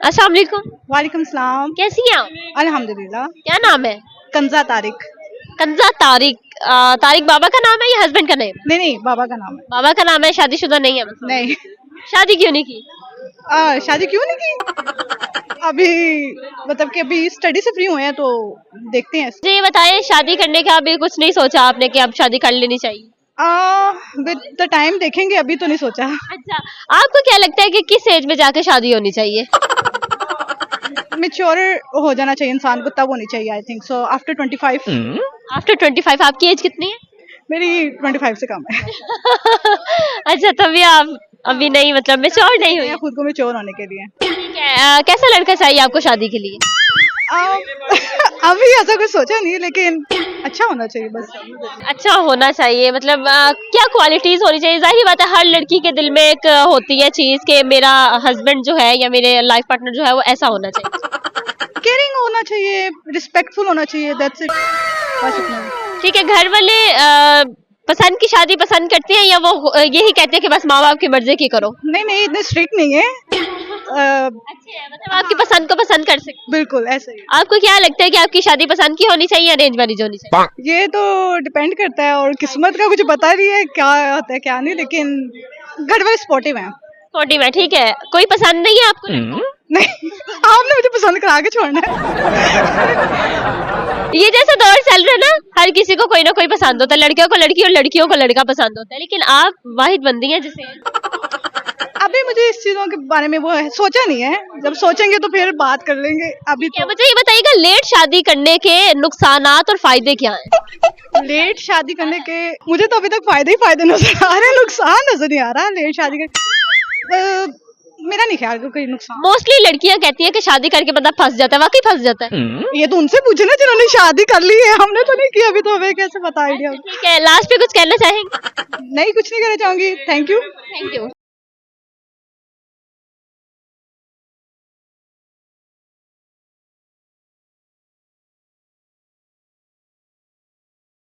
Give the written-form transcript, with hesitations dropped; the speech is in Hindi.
अस्सलाम वालेकुम। वालेकुम सलाम। कैसी हैं आप? अल्हम्दुलिल्लाह। क्या नाम है? कंजा तारिक। कंजा तारिक। तारिक बाबा का नाम है या हस्बैंड का नेम? नहीं नहीं, बाबा का नाम है। बाबा का नाम है, शादीशुदा नहीं है मतलब? नहीं। शादी क्यों नहीं की? शादी क्यों नहीं की? अभी मतलब कि अभी स्टडी से फ्री हुए हैं तो देखते हैं। मुझे ये बताएं, शादी करने का अभी कुछ नहीं सोचा आपने कि अब शादी कर लेनी चाहिए? विद द टाइम देखेंगे, अभी तो नहीं सोचा। अच्छा, आपको क्या लगता है कि किस एज में जाके शादी होनी चाहिए? मेच्योर हो जाना चाहिए इंसान को, तब होनी चाहिए I think so. After 25। After 25। आपकी एज कितनी है? मेरी 25 से कम है। अच्छा, तभी आप अभी नहीं, मतलब मेच्योर नहीं हुई। मैं खुद को मेच्योर होने के लिए। ठीक है। कैसा लड़का चाहिए आपको शादी के लिए? अभी ऐसा कुछ सोचा नहीं, लेकिन अच्छा होना चाहिए बस। अच्छा होना चाहिए मतलब क्या क्वालिटीज होनी चाहिए? जाहिर बात है, हर लड़की के दिल में एक होती है चीज कि मेरा हस्बैंड जो है या मेरे लाइफ पार्टनर जो है वो ऐसा होना चाहिए। केयरिंग होना चाहिए, रिस्पेक्टफुल होना चाहिए, दैट्स इट। बस इतना ही। ठीक है। घर वाले पसंद की शादी पसंद करते हैं या वो यही कहते हैं कि बस माँ बाप की मर्जी की करो? नहीं नहीं, इतने स्ट्रिक्ट नहीं है। अच्छे है, मतलब आपकी पसंद को पसंद कर सकते। बिल्कुल ऐसे ही। आपको क्या लगता है कि आपकी शादी पसंद की होनी चाहिए या अरेंज मैरिज होनी चाहिए? ये तो डिपेंड करता है, और किस्मत का कुछ पता नहीं है क्या होता है क्या नहीं, लेकिन घर वाले सपोर्टिव हैं। छोटी में ठीक है। कोई पसंद नहीं है आपको? नहीं, आपने मुझे पसंद करा के छोड़ना है। ये जैसा दौर चल रहा है ना, हर किसी को कोई ना कोई पसंद होता है। लड़कियों को लड़की और लड़कियों को लड़का पसंद होता है, लेकिन आप वाहिद बंदी हैं जिसे। अभी मुझे इस चीजों के बारे में वो है, सोचा नहीं है। जब सोचेंगे तो फिर बात कर लेंगे। अभी क्या तो मुझे ये बताइएगा, लेट शादी करने के नुकसानात और फायदे क्या हैं? लेट शादी करने के मुझे तो अभी तक फायदे ही फायदे नजर आ रहे हैं, नुकसान नजर नहीं आ रहा लेट शादी के। मेरा नहीं ख्याल कोई नुकसान। मोस्टली लड़कियां कहती हैं कि शादी करके बंदा फंस जाता है। वाकई फंस जाता है? ये तो उनसे पूछे ना जिन्होंने शादी कर ली है, हमने तो नहीं की अभी, तो हमें कैसे पता आइडिया। ठीक है, लास्ट पे कुछ कहना चाहेंगे? नहीं, कुछ नहीं कहना चाहूंगी। Thank you. Thank you.